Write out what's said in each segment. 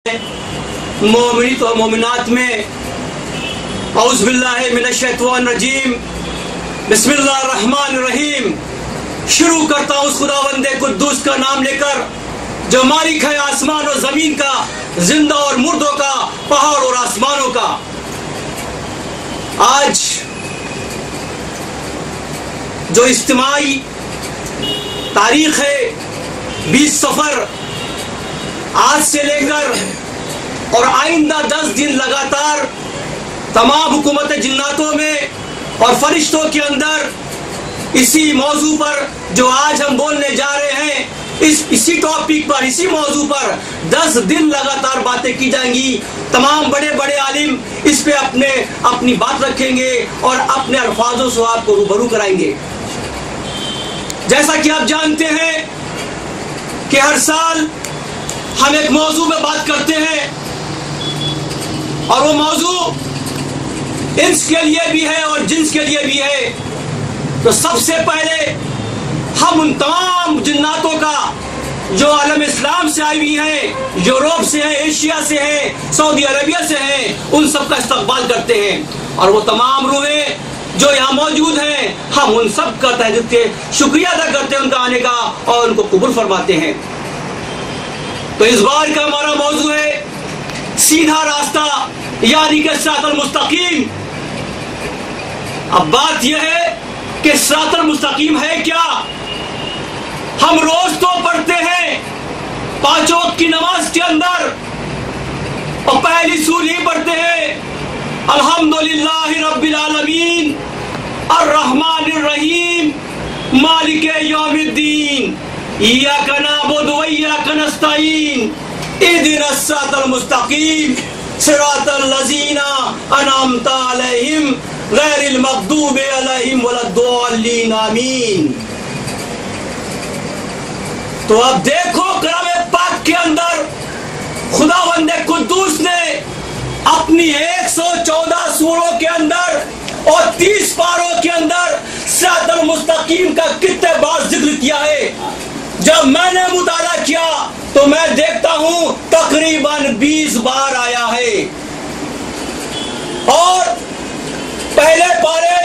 मोमिनीत और मोमिनात में औज़ बिल्लाहि मिनश शैतानिर रजीम बिस्मिल्लाहिर रहमानिर रहीम। शुरू करता हूँ उस खुदावंदे कुद्दूस का नाम लेकर जो मालिक है आसमान और जमीन का, जिंदा और मुर्दों का, पहाड़ और आसमानों का। आज जो इज्तिमाई तारीख है 20 सफर, आज से लेकर और आइंदा 10 दिन लगातार तमाम हुकूमत जिन्नातों में और फरिश्तों के अंदर इसी मौजू पर जो आज हम बोलने जा रहे हैं, इसी टॉपिक पर, इसी मौजू पर 10 दिन लगातार बातें की जाएंगी। तमाम बड़े बड़े आलिम इस पे अपनी बात रखेंगे और अपने अल्फाजों से आपको रूबरू कराएंगे। जैसा कि आप जानते हैं कि हर साल हम एक मौजू में बात करते हैं और वो मौजू इंस के लिए भी है और जिन्स के लिए भी है। तो सबसे पहले हम उन तमाम जिन्नातों का जो आलम इस्लाम से आई हुई हैं, यूरोप से है, एशिया से है, सऊदी अरबिया से है, उन सब का इस्तकबाल करते हैं। और वो तमाम रूहें जो यहाँ मौजूद हैं, हम उन सब का तहे दिल से शुक्रिया अदा करते हैं उनका आने का और उनको कबूल फरमाते हैं। तो इस बार का हमारा मौजू है सीधा रास्ता, यानी कि सिरातल मुस्तकीम। अब बात यह है कि सिरातल मुस्तकीम है क्या? हम रोज तो पढ़ते हैं 5 वक्त की नमाज के अंदर और पहली सूरत ही पढ़ते हैं अल्हम्दुलिल्लाहि रब्बिल आलमीन अर्रहमानिर रहीम मालिके यौमिद्दीन इय्याका नअबुदु व इय्याका नस्तईन इहदिनस सिरातल मुस्तकीम सिरातल लज़ीना अनअमता अलैहिम गैरिल मग़दूबि अलैहिम वलद्दॉल्लीन आमीन। तो अब देखो कलामे पाक के अंदर खुदावंदे कुद्दूस ने अपनी 114 सूरों के अंदर और 30 पारों के अंदर सिरातल मुस्तकीम का कितने बार जिक्र किया है। जब मैंने मुताला किया तो मैं देखता हूं तकरीबन 20 बार आया है। और पहले पारे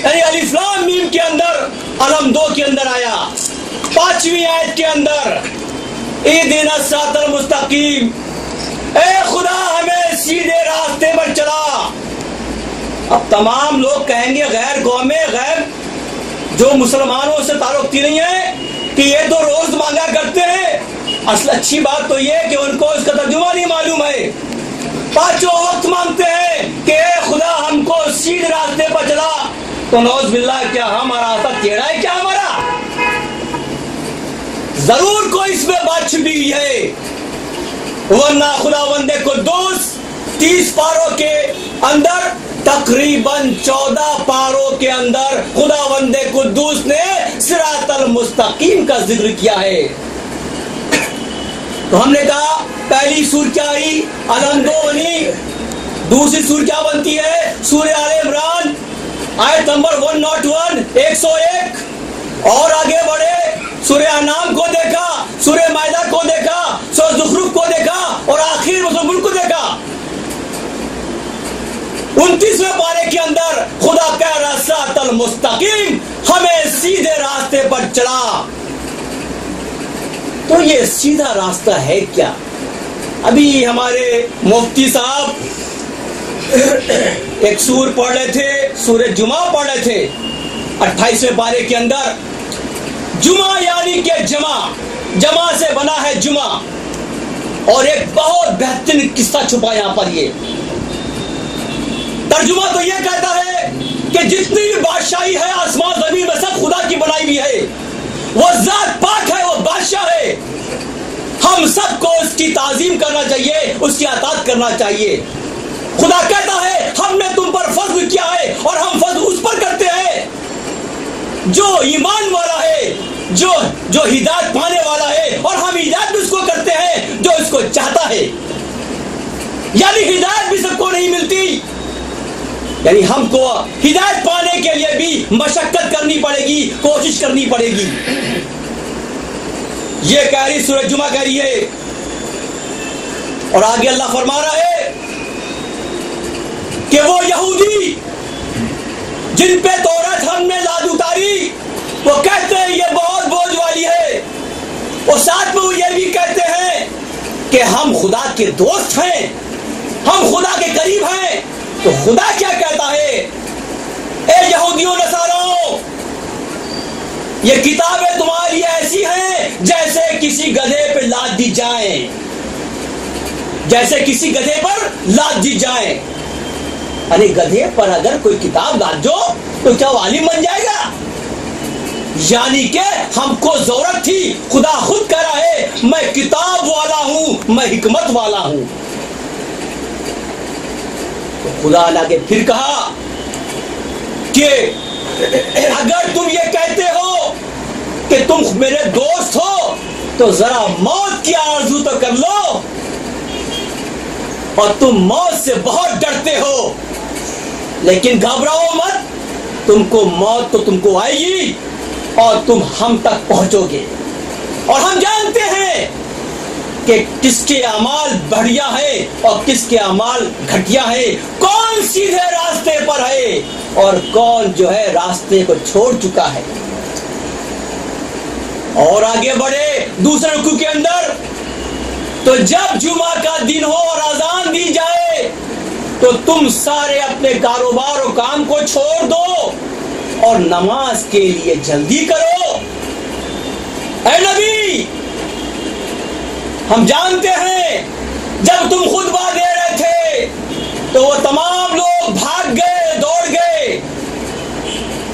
यानी अलिफ लाम मीम के अंदर अलम 2 के अंदर आया, 5वीं आयत के अंदर इहदिनस सिरातल मुस्तकीम, ए खुदा हमें सीधे रास्ते पर चला। अब तमाम लोग कहेंगे गैर कौमें, गैर जो मुसलमानों से ताल्लुक नहीं है कि ये तो रोज मांगा करते हैं। असल अच्छी बात तो ये कि उनको इसका तर्जुमा नहीं मालूम है। 5 वक्त मांगते हैं कि ए खुदा हमको सीधे रास्ते पर चला। तो नौज बिल्लाह, क्या हमारा रास्ता टेढ़ा है क्या? हमारा जरूर कोई इसमें बात छिपी हुई है, वरना खुदावंदे कुद्दूस 30 पारों के अंदर तकरीबन 14 पारों के अंदर खुदावंदे कुद्दूस ने सिरातल मुस्तकीम का जिक्र किया है। तो हमने कहा पहली सूर क्या आई? अलम 2 बनी। दूसरी सूर क्या बनती है? सूरह आले इमरान आयत नंबर 101 101। और आगे बढ़े सूरह अनाम को देखा, सूरह माइदा को देखा, सूरह ज़ुखरुफ को देखा और आखिर में सूरह मुल्क को देखा। 29वें पारे के अंदर खुदा कह रहा सिरातल मुस्तकीम, हमें सीधे रास्ते पर चला। तो ये सीधा रास्ता है क्या? अभी हमारे मुफ्ती साहब एक सूर पढ़ रहे थे, सूरह जुमा पढ़ रहे थे 28वें पारे के अंदर। जुमा यानी कि जमा से बना है जुमा। और एक बहुत बेहतरीन किस्सा छुपा यहां पर। ये तर्जुमा तो यह कहता है कि जितनी भी बादशाही है आसमान जमीन में सब खुदा की बनाई हुई है। वो जात पाक है, वो बादशाह है। हम सबको उसकी ताजीम करना चाहिए, उसकी अताअत करना चाहिए। खुदा कहता है हमने तुम पर फर्ज किया है और हम फर्ज उस पर करते हैं जो ईमान वाला है, जो हिदायत पाने वाला है, और हम हिदायत भी उसको करते हैं जो इसको चाहता है। यानी हिदायत भी सबको नहीं मिलती, यानी हमको हिदायत पाने के लिए भी मशक्कत करनी पड़ेगी, कोशिश करनी पड़ेगी। ये कह रही सूरह जुमा कह रही है اور آگے اللہ فرما رہا ہے کہ وہ یہودی جن پہ تورات ہم نے لاد اتاری وہ کہتے ہیں یہ بہت بوجھ والی ہے، اور ساتھ میں وہ یہ بھی کہتے ہیں کہ ہم خدا کے دوست ہیں، ہم خدا کے قریب ہیں۔ تو خدا کیا کہتا ہے؟ اے یہودیوں نصاراؤں، یہ کتابیں تمہاری ایسی ہیں جیسے کسی گدھے پہ لاد دی جائیں، جیسے کسی گدھے پر لاد دی جائیں۔ ارے گدھے پر اگر کوئی کتاب لاد دو تو کیا وہ عالم بن جائے گا؟ یعنی کہ ہم کو ضرورت تھی، خدا خود کہہ رہا ہے میں کتاب والا ہوں، میں حکمت والا ہوں۔ تو خدا نے آگے پھر کہا کہ اگر تم یہ کہتے ہو کہ تم میرے دوست ہو تو ذرا موت کی آرزو تو کر لو، اور تم موت سے بہت ڈرتے ہو، لیکن گھبراؤ مت، تم کو موت تو تم کو آئے گی اور تم ہم تک پہنچو گے۔ اور ہم جانتے ہیں کہ کس کے اعمال بڑھیا ہے اور کس کے اعمال گھٹیا ہے، کون سیدھے راستے پر ہے اور کون جو ہے راستے کو چھوڑ چکا ہے۔ اور آگے بڑھے دوسرے رکوع کے اندر، تو جب جمعہ کا دن ہو اور اذان دی جائے تو تم سارے اپنے کاروبار و کام کو چھوڑ دو اور نماز کے لیے جلدی کرو۔ اے نبی، ہم جانتے ہیں جب تم خطبہ دے رہے تھے تو وہ تمام لوگ بھاگ گئے، دوڑ گئے،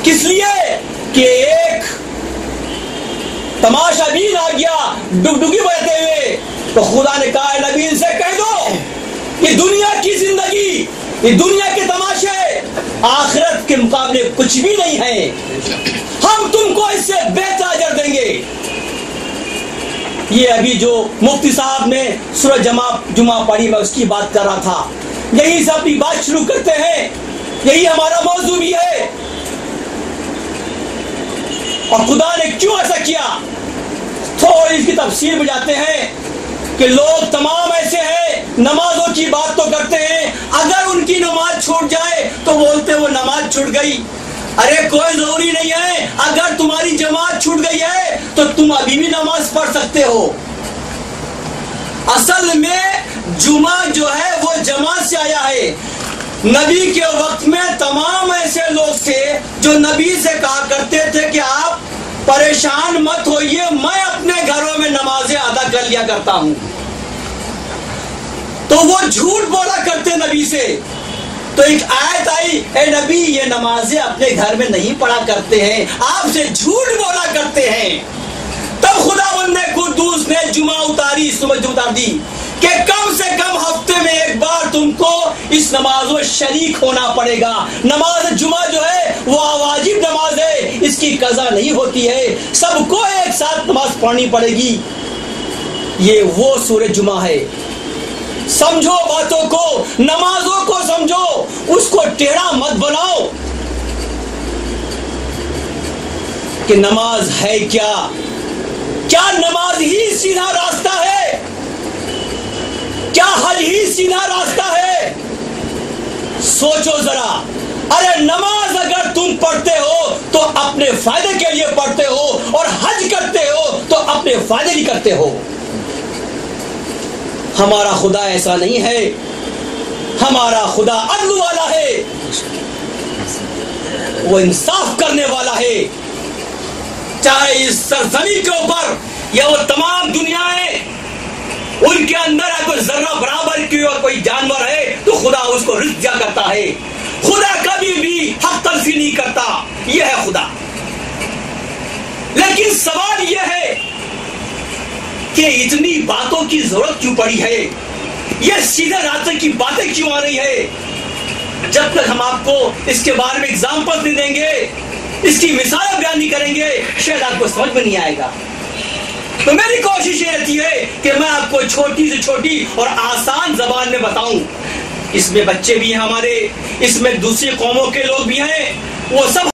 کس لیے کہ ایک تماشا بین آ گیا ڈگڈگی بجتے ہوئے۔ تو خدا نے کہا نبی ان سے کہہ دو یہ دنیا کی زندگی، یہ دنیا کے تماشے آخرت کے مقابلے کچھ بھی نہیں ہے، ہم تم کو اس سے بہتر اجر دیں گے۔ یہ ابھی جو مفتی صاحب نے سورہ جمعہ پڑھی میں اس کی بات کر رہا تھا، یہی سے اپنی بات شروع کرتے ہیں، یہی ہمارا موضوع بھی ہے۔ اور خدا نے کیوں ایسا کیا، تھوڑی اس کی تفصیل میں جاتے ہیں کہ لوگ تمام ایسے ہیں نمازوں کی بات تو کرتے ہیں، اگر ان کی نماز چھوٹ جائے تو بولتے وہ نماز چھوٹ گئی۔ ارے کوئی ضروری نہیں ہے، اگر تمہاری جماعت چھوٹ گئی ہے تو تم ابھی بھی نماز پڑھ سکتے ہو۔ اصل میں جمعہ جو ہے وہ جماعت سے آیا ہے۔ نبی کے وقت میں تمام ایسے لوگ تھے جو نبی سے کہا کرتے تھے کہ آپ پریشان مت ہوئیے، میں اپنے گھروں میں نمازیں ادا کر لیا کرتا ہوں۔ تو وہ جھوٹ بولا کرتے نبی سے، تو ایک آیت آئی اے نبی یہ نمازیں اپنے گھر میں نہیں پڑھا کرتے ہیں، آپ سے جھوٹ بولا کرتے ہیں۔ تب خداوند نے قدوس نے جمعہ اتاری، صبح اتار دی کہ کم سے کم ہفتے میں ایک بار تم کو اس نماز میں شریک ہونا پڑے گا۔ نماز جمعہ جو ہے وہ واجب نماز ہے، اس کی قضا نہیں ہوتی ہے، سب کو ایک ساتھ نماز پڑھنی پڑے گی۔ یہ وہ سورہ جمعہ ہے۔ سمجھو باتوں کو، نمازوں کو سمجھو، اس کو ٹیڑھا مت بناؤ کہ نماز ہے کیا نماز ہی سیدھا راستہ ہے؟ کیا حج ہی سیدھا راستہ ہے؟ سوچو ذرا۔ ارے نماز اگر تم پڑھتے ہو تو اپنے فائدے کے لیے پڑھتے ہو، اور حج کرتے ہو تو اپنے فائدے لیے کرتے ہو۔ ہمارا خدا ایسا نہیں ہے، ہمارا خدا عدل والا ہے، وہ انصاف کرنے والا ہے۔ چاہے اس سرزمین کے اوپر یا وہ تمام دنیایں ان کے اندر کوئی ذرہ برابر کی اور کوئی جانور ہے تو خدا اس کو رزق دیا کرتا ہے۔ خدا کبھی بھی حق تلفی نہیں کرتا، یہ ہے خدا۔ لیکن سوال یہ ہے کہ اتنی باتوں کی ضرورت کیوں پڑی ہے، یہ سیدھے راستے کی باتیں کیوں آ رہی ہے؟ جب تک ہم آپ کو اس کے بارے میں اگزامپل نہیں دیں گے، اس کی مثال بیان نہیں کریں گے، شاید آپ کو سمجھ میں نہیں آئے گا۔ تو میری کوشش یہ رہتی ہے کہ میں آپ کو چھوٹی سے چھوٹی اور آسان زبان میں بتاؤں۔ اس میں بچے بھی ہیں ہمارے، اس میں دوسری قوموں کے لوگ بھی ہیں، وہ سب